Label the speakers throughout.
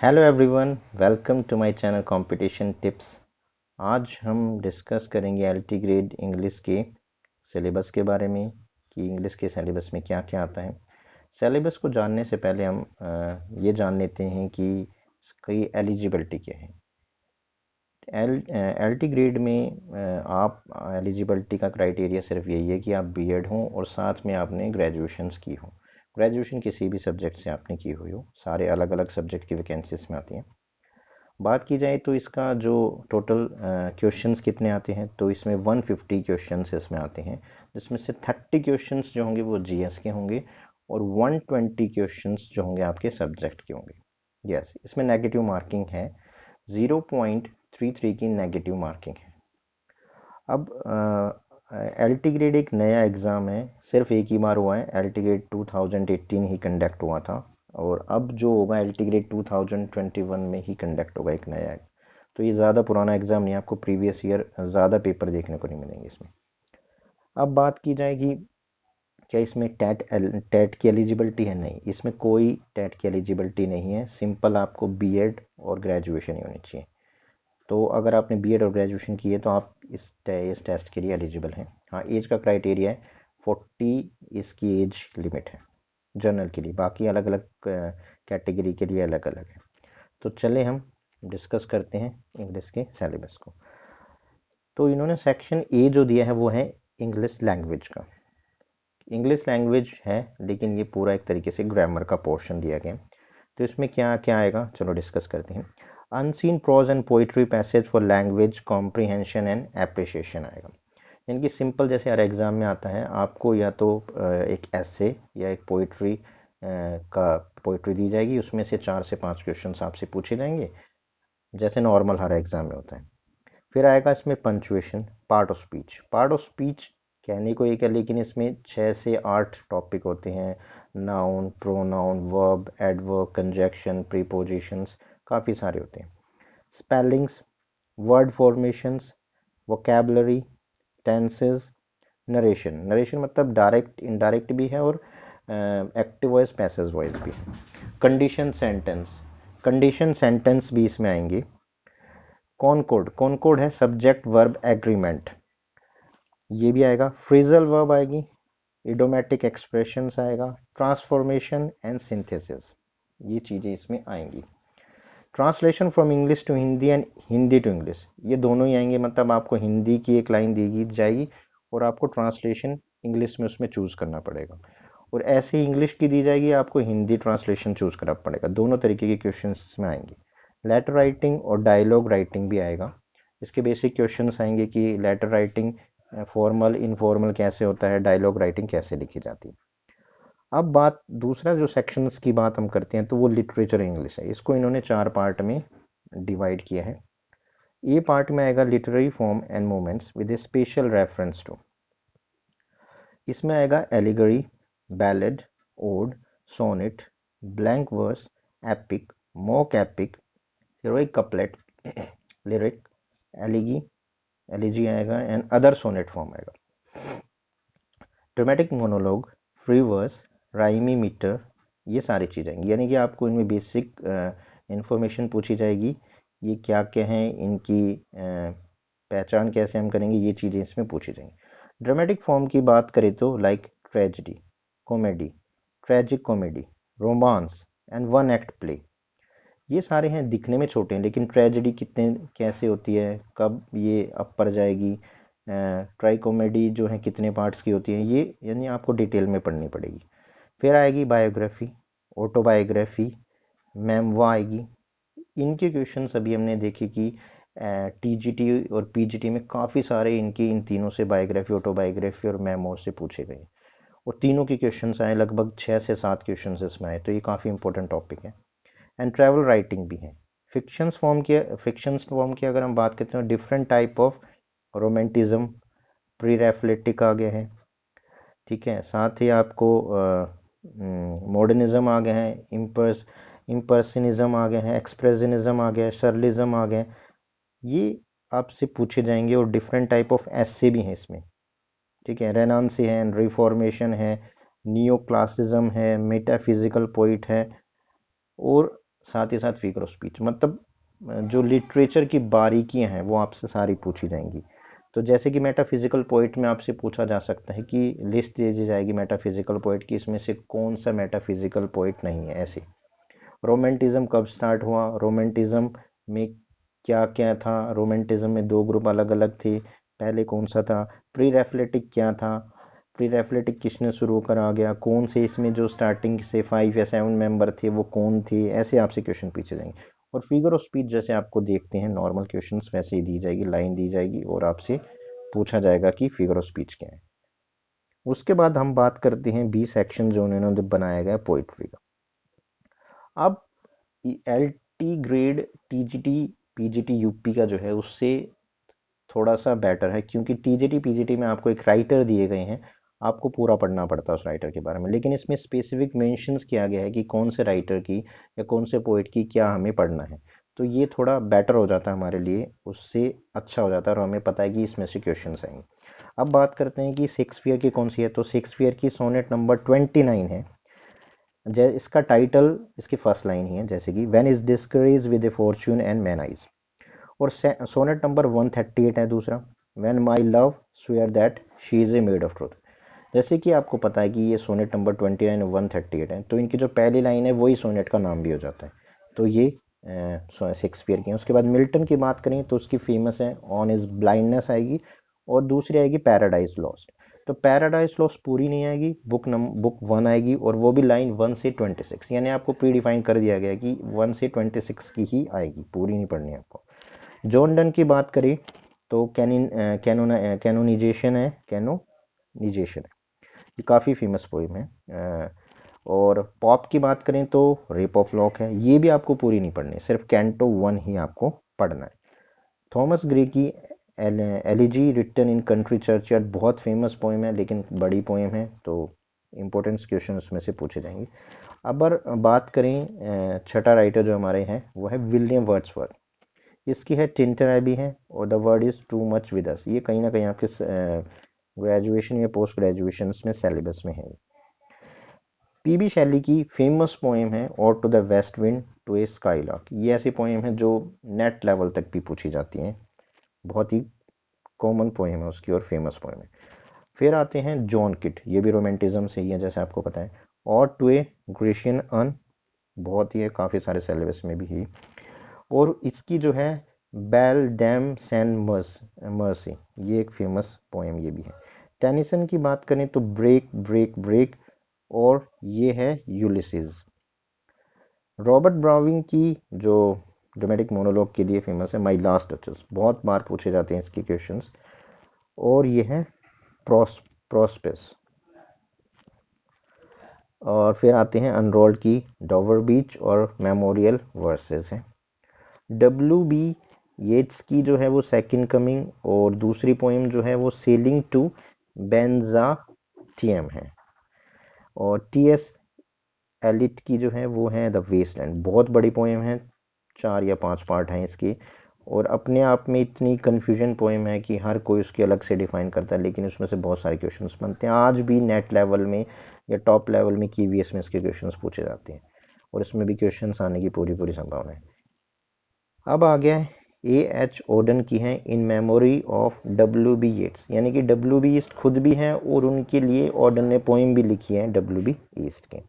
Speaker 1: Hello everyone, welcome to my channel competition tips. आज हम discuss करेंगे एलटी ग्रेड इंग्लिश के सिलेबस के बारे में कि इंग्लिश के सिलेबस में क्या क्या आता है। सिलेबस को जानने से पहले हम ये जान लेते हैं कि इसकी एलिजिबिलिटी क्या है। एलटी ग्रेड में आप एलिजिबिलिटी का क्राइटेरिया सिर्फ यही है कि आप बीएड हों और साथ में आपने ग्रेजुएशंस की हो। ग्रेजुएशन किसी भी सब्जेक्ट से आपने की हुई हो, सारे अलग अलग सब्जेक्ट की वैकेंसीज में आती हैं। बात की जाए तो इसका जो टोटल क्वेश्चंस कितने आते हैं, तो इसमें 150 क्वेश्चंस इसमें आते हैं, जिसमें से 30 क्वेश्चंस जो होंगे वो जीएस के होंगे और 120 क्वेश्चंस जो होंगे आपके सब्जेक्ट के होंगे। यस, इसमें नेगेटिव मार्किंग है, 0.33 की नेगेटिव मार्किंग है। अब एल टी ग्रेड एक नया एग्ज़ाम है, सिर्फ एक ही बार हुआ है। एल टी ग्रेड 2018 ही कंडक्ट हुआ था और अब जो होगा एल टी ग्रेड 2021 में ही कंडक्ट होगा एक नया। तो ये ज़्यादा पुराना एग्ज़ाम नहीं है, आपको प्रीवियस ईयर ज़्यादा पेपर देखने को नहीं मिलेंगे इसमें। अब बात की जाएगी क्या इसमें टेट की एलिजिबिलिटी है? नहीं, इसमें कोई टेट की एलिजिबिलिटी नहीं है। सिंपल आपको बीएड और ग्रेजुएशन ही होनी चाहिए। तो अगर आपने बीएड और ग्रेजुएशन की है तो आप इस टेस्ट के लिए एलिजिबल हैं। हाँ, एज का क्राइटेरिया है 40, इसकी एज लिमिट है जनरल के लिए, बाकी अलग अलग कैटेगरी के लिए अलग अलग है। तो चले हम डिस्कस करते हैं इंग्लिश के सिलेबस को। तो इन्होंने सेक्शन ए जो दिया है वो है इंग्लिश लैंग्वेज का। इंग्लिश लैंग्वेज है लेकिन ये पूरा एक तरीके से ग्रामर का पोर्शन दिया गया। तो इसमें क्या क्या आएगा, चलो डिस्कस करते हैं। Unseen prose and poetry passage for language comprehension and appreciation आएगा। यानी कि सिंपल जैसे हर एग्जाम में आता है, आपको या तो एक ऐसे या एक पोइट्री दी जाएगी, उसमें से 4 से 5 क्वेश्चन आपसे पूछे जाएंगे जैसे नॉर्मल हर एग्जाम में होता है। फिर आएगा इसमें punctuation, part of speech. Part of speech कहने को एक है लेकिन इसमें 6 से 8 टॉपिक होते हैं। Noun, pronoun, verb, adverb, conjunction, prepositions, काफ़ी सारे होते हैं। Spellings, word formations, vocabulary, tenses, narration. Narration मतलब डायरेक्ट इनडायरेक्ट भी है और एक्टिव वॉइस पैसिव वॉइस भी है। कंडीशन सेंटेंस, कंडीशन सेंटेंस भी इसमें आएंगे। कॉनकोड, कॉनकोड है सब्जेक्ट वर्ब एग्रीमेंट, ये भी आएगा। फ्रेजल वर्ब आएगी, इडोमेटिक एक्सप्रेशंस आएगा, ट्रांसफॉर्मेशन एंड सिंथेसिस, ये चीज़ें इसमें आएंगी। Translation from English to Hindi and Hindi to English, ये दोनों ही आएंगे। मतलब आपको हिंदी की एक लाइन दी जाएगी और आपको ट्रांसलेशन इंग्लिश में उसमें चूज़ करना पड़ेगा, और ऐसे इंग्लिश की दी जाएगी, आपको हिंदी ट्रांसलेशन चूज़ करना पड़ेगा। दोनों तरीके के क्वेश्चन इसमें आएंगे। लेटर राइटिंग और डायलॉग राइटिंग भी आएगा। इसके बेसिक क्वेश्चंस आएंगे कि लेटर राइटिंग फॉर्मल इनफॉर्मल कैसे होता है, डायलॉग राइटिंग कैसे लिखी जाती है। अब बात दूसरा जो सेक्शंस की बात हम करते हैं तो वो लिटरेचर इंग्लिश है। इसको इन्होंने 4 पार्ट में डिवाइड किया है। ए पार्ट में आएगा literary form and movements with a special reference to. इसमें आएगा allegory, ballad, ode, sonnet, blank verse, epic, mock epic, heroic couplet, lyric, elegy, elegy आएगा एंड अदर सोनेट फॉर्म आएगा। Dramatic monologue, free verse, rhyme meter, ये सारी चीज़ आएंगी। यानी कि आपको इनमें बेसिक इंफॉर्मेशन पूछी जाएगी, ये क्या क्या हैं, इनकी पहचान कैसे हम करेंगे, ये चीज़ें इसमें पूछी जाएंगी। ड्रामेटिक फॉर्म की बात करें तो like tragedy, comedy, tragic comedy, romance and one act play, ये सारे हैं। दिखने में छोटे हैं लेकिन ट्रेजेडी कितने कैसे होती है, कब ये अपर जाएगी, ट्राई कॉमेडी जो है कितने पार्ट्स की होती है, ये यानी आपको डिटेल में पढ़नी पड़ेगी। फिर आएगी बायोग्राफी, ऑटोबायोग्राफी, मेमवा आएगी। इनके क्वेश्चंस अभी हमने देखे कि टीजीटी और पीजीटी में काफ़ी सारे इनकी इन तीनों से बायोग्राफी, ऑटोबायोग्राफी और मेमो से पूछे गए और तीनों के क्वेश्चंस आए, लगभग 6 से 7 क्वेश्चंस इसमें आए। तो ये काफ़ी इंपॉर्टेंट टॉपिक है। एंड ट्रैवल राइटिंग भी है। फिक्शंस फॉर्म की अगर हम बात करते हैं, different type of romanticism, pre Raphaelite आ गया है, ठीक है। साथ ही आपको मॉडर्निज्म आ गया है, इम्पर्सनिज्म आ गया है, एक्सप्रेशनिज्म आ गया है, सर्लिज्म आ गया है, ये आपसे पूछे जाएंगे। और डिफरेंट टाइप ऑफ एस्से भी हैं इसमें, ठीक है। रेनांसी है, रिफॉर्मेशन है, नियो क्लासिज्म है, मेटाफिजिकल पोइट है, और साथ ही साथ फिगर ऑफ स्पीच, मतलब जो लिटरेचर की बारीकियां हैं वो आपसे सारी पूछी जाएंगी। तो जैसे कि मेटाफिजिकल पोइट में आपसे पूछा जा सकता है कि लिस्ट दे दी जाएगी मेटाफिजिकल पोइट की, इसमें से कौन सा मेटाफिजिकल पोइट नहीं है, ऐसे। रोमांटिज्म कब स्टार्ट हुआ, रोमांटिज्म में क्या क्या था, रोमांटिज्म में दो ग्रुप अलग अलग थे, पहले कौन सा था, प्री रेफलेटिक क्या था, प्री रेफलेटिक किसने शुरू करा गया, कौन से इसमें जो स्टार्टिंग से 5 या 7 मेंबर थे वो कौन थे, ऐसे आपसे क्वेश्चन पूछे जाएंगे। और फिगर ऑफ स्पीच जैसे आपको देखते हैं नॉर्मल क्वेश्चंस वैसे ही दी जाएगी, लाइन दी जाएगी और आपसे पूछा जाएगा कि फिगर ऑफ स्पीच क्या है। उसके बाद हम बात करते हैं 20 सेक्शन जो उन्होंने बनाया गया पोइट्री का। अब L T grade TGT PGT UP का जो है उससे थोड़ा सा बेटर है, क्योंकि टीजीटी पीजीटी में आपको एक राइटर दिए गए हैं, आपको पूरा पढ़ना पड़ता है उस राइटर के बारे में, लेकिन इसमें स्पेसिफिक मेंशंस किया गया है कि कौन से राइटर की या कौन से पोइट की क्या हमें पढ़ना है। तो ये थोड़ा बेटर हो जाता है हमारे लिए, उससे अच्छा हो जाता है और हमें पता है कि इसमें से क्वेश्चन आएंगे। अब बात करते हैं कि शेक्सपियर की कौन सी है, तो शेक्सपियर की सोनेट नंबर 29 है। इसका टाइटल इसकी फर्स्ट लाइन ही है, जैसे कि when is discourage with A Fortune and man eyes. और सोनेट नंबर 138 है दूसरा, when my love swear that she is a made of truth. जैसे कि आपको पता है कि ये सोनेट नंबर 29 और 138 है, तो इनकी जो पहली लाइन है वही सोनेट का नाम भी हो जाता है, तो ये शेक्सपियर की है। उसके बाद मिल्टन की बात करें तो उसकी फेमस है ऑन इज ब्लाइंडनेस आएगी, और दूसरी आएगी पैराडाइज लॉस्ट। तो पैराडाइज लॉस्ट पूरी नहीं आएगी, बुक 1 आएगी, और वो भी लाइन 1 से 26, यानी आपको प्री डिफाइन कर दिया गया कि 1 से 26 की ही आएगी, पूरी नहीं पढ़नी आपको। जॉन डन की बात करें तो कैनोनिजेशन है, कैनोनिजेशन है, ये काफ़ी फेमस पोइम है। और पॉप की बात करें तो रेप ऑफ लॉक है, ये भी आपको पूरी नहीं पढ़नी, सिर्फ कैंटो 1 ही आपको पढ़ना है। थॉमस ग्रे की elegy written in country churchyard बहुत फेमस पोइम है, लेकिन बड़ी पोइम है, तो इंपॉर्टेंट क्वेश्चन उसमें से पूछे जाएंगे। अब बात करें छठा राइटर जो हमारे हैं वो है विलियम वर्ड्सवर्थ। इसकी है टिंटर एबी है और the word is too much with us, ये कहीं ना कहीं आपके ग्रेजुएशन या पोस्ट ग्रेजुएशन में सिलेबस में है। पीबी शैली की फेमस पोएम है और to the west wind to a skylark, ये ऐसी पोएम है जो नेट लेवल तक भी पूछी जाती हैं, बहुत ही कॉमन पोएम है उसकी और फेमस पोएम है। फिर आते हैं जॉन किट, ये भी रोमांटिज्म से ही है जैसे आपको पता है, और टू ए ग्रेशियन अन, बहुत ही है, काफ़ी सारे सिलेबस में भी है। और इसकी जो है बेल डैम सैन मर्सी, ये एक फेमस पोएम ये भी है। टेनिसन की बात करें तो ब्रेक ब्रेक ब्रेक, और ये है यूलिसीज। रॉबर्ट ब्राउनिंग की जो ड्रामेटिक मोनोलॉग के लिए फेमस है माई लास्ट डचेस, बहुत बार पूछे जाते हैं इसके क्वेश्चंस, और ये है प्रोस्पेस। और फिर आते हैं अनरोल्ड की डॉवर बीच और मेमोरियल वर्सेस हैं। W.B. येट्स की जो है वो सेकंड कमिंग, और दूसरी पोएम जो है वो सेलिंग टू बेंजाटियम है। और T.S. एलिट की जो है वो है द वेस्टलैंड, बहुत बड़ी पोएम है, 4 या 5 पार्ट हैं इसके, और अपने आप में इतनी कन्फ्यूजन पोएम है कि हर कोई उसकी अलग से डिफाइन करता है, लेकिन उसमें से बहुत सारे क्वेश्चंस बनते हैं, आज भी नेट लेवल में या टॉप लेवल में KVS में इसके क्वेश्चंस पूछे जाते हैं, और इसमें भी क्वेश्चंस आने की पूरी पूरी संभावना है। अब आ गया है A.H. ओडन की है इन मेमोरी ऑफ W.B. येट्स, यानी कि W.B. ईस्ट खुद भी हैं और उनके लिए ओडन ने पोइम भी लिखी है W.B. ईस्ट के।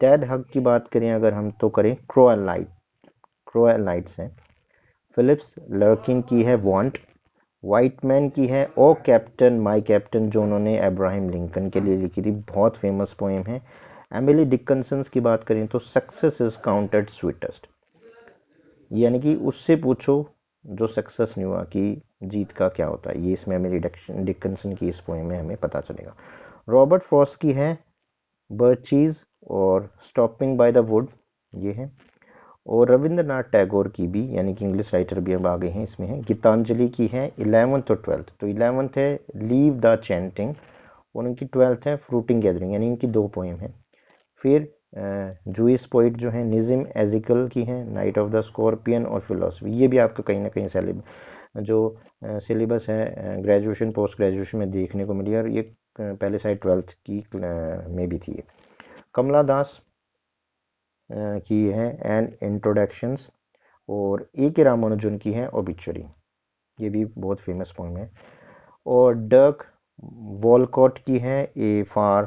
Speaker 1: टेड हग की बात करें अगर हम तो करें क्रोएलाइट्स हैं। फिलिप्स लर्किन की है वांट, वाइटमैन की है ओ कैप्टन माय कैप्टन, जो उन्होंने अब्राहम लिंकन के लिए लिखी थी, बहुत फेमस पोएम है। एमिली डिकन्सन की बात करें तो सक्सेस इज काउंटेड स्वीटेस्ट, यानी कि उससे पूछो जो सक्सेस नहीं हुआ कि जीत का क्या होता है, ये इसमें एमिली डिकन्सन की इस पोएम में हमें पता चलेगा। रॉबर्ट फ्रॉस्ट की है बर्चीज और स्टॉपिंग बाय द वुड, ये है। और रविंद्रनाथ टैगोर की भी, यानी कि इंग्लिश राइटर भी अब आ गए हैं इसमें, है गीतांजलि की है 11th और 12th, तो 11th है लीव द चैंटिंग और उनकी 12th है फ्रूटिंग गैदरिंग, यानी इनकी 2 पोएम है। फिर जूइस पोइट जो है निज़िम एजिकल की है नाइट ऑफ द स्कॉर्पियन और फिलोसफी, ये भी आपको कहीं ना कहीं सिलेबस है ग्रेजुएशन पोस्ट ग्रेजुएशन में देखने को मिली, और ये पहले साइड 12th की में भी थी। कमला दास की है एन इंट्रोडक्शंस, और ए के रामानुजन की है ओबिचुरी, ये भी बहुत फेमस पोएम है। और डर्क वॉलकॉट की है a far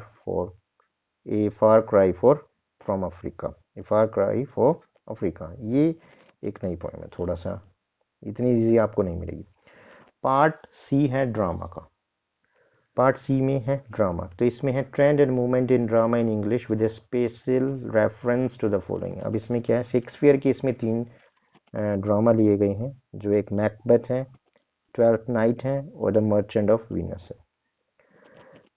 Speaker 1: cry for from Africa, a far cry for Africa, ये एक नई पोएम है, थोड़ा सा इतनी इजी आपको नहीं मिलेगी। पार्ट सी है ड्रामा का, पार्ट सी में है ड्रामा, तो इसमें है trend and movement in drama in English with a special reference to the following. अब इसमें क्या है, शेक्सपियर के इसमें 3 ड्रामा लिए गए हैं, जो एक मैकबेथ है, ट्वेल्थ नाइट है, और द मर्चेंट ऑफ वीनस है।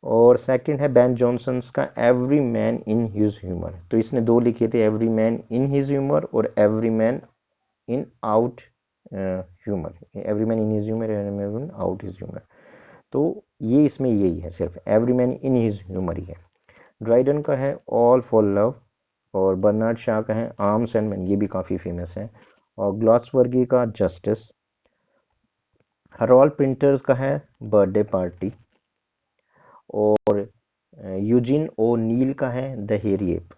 Speaker 1: और सेकंड है बेन जॉनसन्स का every man in his humour, तो इसने 2 लिखे थे, every man in his humour और every man in out humour, every man in his humour, every man in out his humour, तो ये इसमें यही है, सिर्फ every man in his humour ही है। ड्राइडन का है ऑल फॉर लव, और बर्नार्ड शॉ का है आर्म्स एंड मैन, ये भी काफ़ी फेमस है। और ग्लॉसवर्गी का जस्टिस, हरोल्ड प्रिंटर का है बर्थडे पार्टी, और यूजिन ओ नील का है द हेरी एप,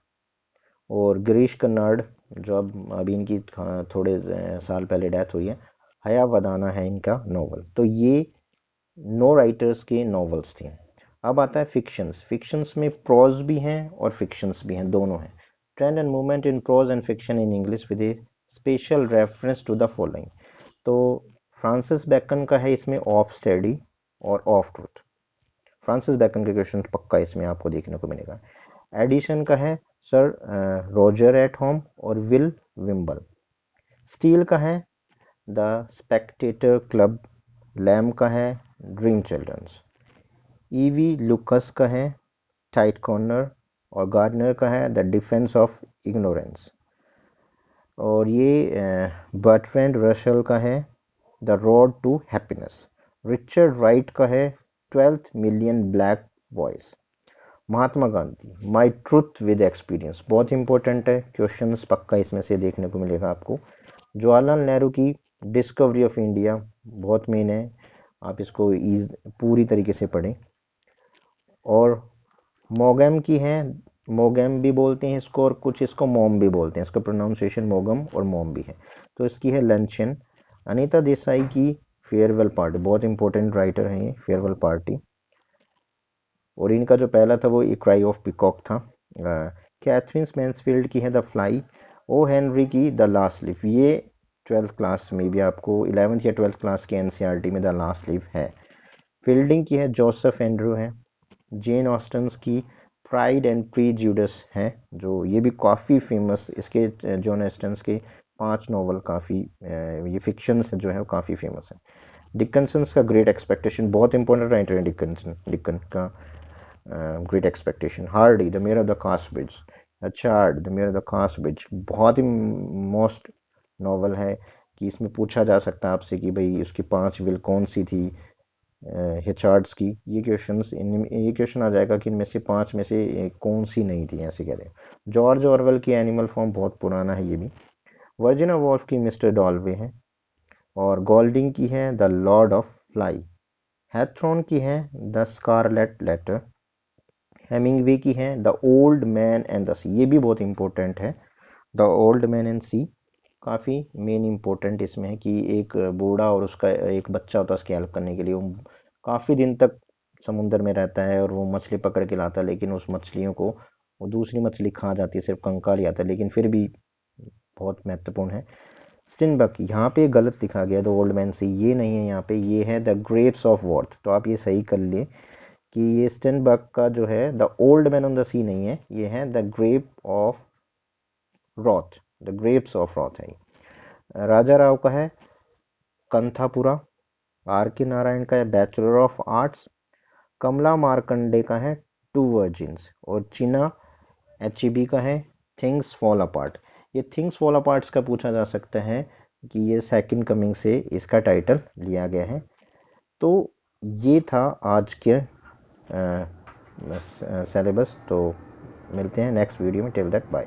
Speaker 1: और गिरीश कर्नाड जो अब अभी इनकी थोड़े साल पहले डेथ हुई है, हया वदाना है इनका नॉवल। तो ये 9 राइटर्स के नॉवेल्स थे। अब आता है फिक्शंस, फिक्शंस में प्रोज भी हैं और फिक्शंस भी हैं, दोनों हैं। Trend and movement in prose and fiction in English with a special reference to the following, तो फ्रांसिस बैकन का है इसमें ऑफ स्टडी और ऑफ ट्रूथ, फ्रांसिस बैकन के क्वेश्चन पक्का इसमें आपको देखने को मिलेगा। एडिशन का है सर रोजर एट होम और विल विम्बल। स्टील का है द स्पेक्टेटर क्लब, लैम का है ड्रीम चिल्ड्रंस, ईवी लुकस का है टाइट कॉर्नर, और गार्डनर का है द डिफेंस ऑफ इग्नोरेंस, और ये बर्ट्रैंड रसेल का है the road to happiness, Richard Wright का है 12th million black boys. Mahatma Gandhi my truth with experience, बहुत इंपॉर्टेंट है, क्वेश्चंस पक्का इसमें से देखने को मिलेगा आपको। जवाहरलाल नेहरू की डिस्कवरी ऑफ इंडिया, बहुत मेन है, आप इसको पूरी तरीके से पढ़ें। और मोगम की है, मोगम भी बोलते हैं इसको, और कुछ इसको मोम भी बोलते हैं, इसका प्रोनाउंसिएशन मोगम और मोम भी है, तो इसकी है लंचन। अनीता देसाई की फेयरवेल पार्टी, बहुत इंपॉर्टेंट राइटर हैं ये, फेयरवेल पार्टी। और इनका जो पहला था वो ए क्राई ऑफ पिकॉक था। कैथरीन मैंसफील्ड की है द फ्लाई, ओ हेनरी की द लास्ट लीफ, ये 12th क्लास में भी आपको 11th या 12th क्लास के एनसीईआरटी में द लास्ट लीफ है। फील्डिंग की है जोसेफ एंड्रू है। जेन ऑस्टन्स की प्राइड एंड प्रीजुडिस है, जो ये भी काफ़ी फेमस, इसके जॉन ऑस्टन्स के 5 नॉवल काफ़ी, ये फिक्शंस जो है वो काफ़ी फेमस है। डिकन्सन्स का ग्रेट एक्सपेक्टेशन, बहुत इंपॉर्टेंट राइटर है डिकन का great expectation. Hardy the mayor of the Casterbridge, चार्ड the mayor of the Casterbridge, बहुत ही मोस्ट नॉवल है कि इसमें पूछा जा सकता है आपसे कि भाई उसकी 5 विल कौन सी थी हिचार्ड्स की, ये क्वेश्चन आ जाएगा कि इनमें से 5 में से कौन सी नहीं थी, ऐसे कह रहे हैं। जॉर्ज ऑरवेल की एनिमल फॉर्म, बहुत पुराना है ये भी। वर्जिना वॉल्फ की मिस्टर डॉल्वे है, और गोल्डिंग की है the lord of fly, Hawthorne की है द स्कारलेट लेटर, हेमिंगवे की है the old man and the sea, ये भी बहुत इंपॉर्टेंट है, the old man and sea, काफ़ी मेन इंपॉर्टेंट इसमें है कि एक बूढ़ा और उसका एक बच्चा होता है उसकी हेल्प करने के लिए, वो काफ़ी दिन तक समुंदर में रहता है और वो मछली पकड़ के लाता है, लेकिन उस मछलियों को वो दूसरी मछली खा जाती है, सिर्फ कंकाल ही आता है, लेकिन फिर भी बहुत महत्वपूर्ण है। स्टिनबक, यहाँ पे गलत लिखा गया द ओल्ड मैन सी, ये नहीं है यहाँ पे, ये है द ग्रेप्स ऑफ वॉर्थ, तो आप ये सही कर लिए कि ये स्टिनबक का जो है the old man on the sea नहीं है, ये है the grape of wrath, the grapes of wrath है। राजा राव का है कंथापुरा, आर के नारायण का है बैचलर ऑफ आर्ट्स, कमला मार्कंडे का है टू वर्जिन्स, और चिना एचईबी का है थिंग्स फॉल अपार्ट। ये थिंग्स फॉल अपार्ट्स का पूछा जा सकता है कि ये सेकंड कमिंग से इसका टाइटल लिया गया है। तो ये था आज के सिलेबस, तो मिलते हैं नेक्स्ट वीडियो में, टिल दैट बाय।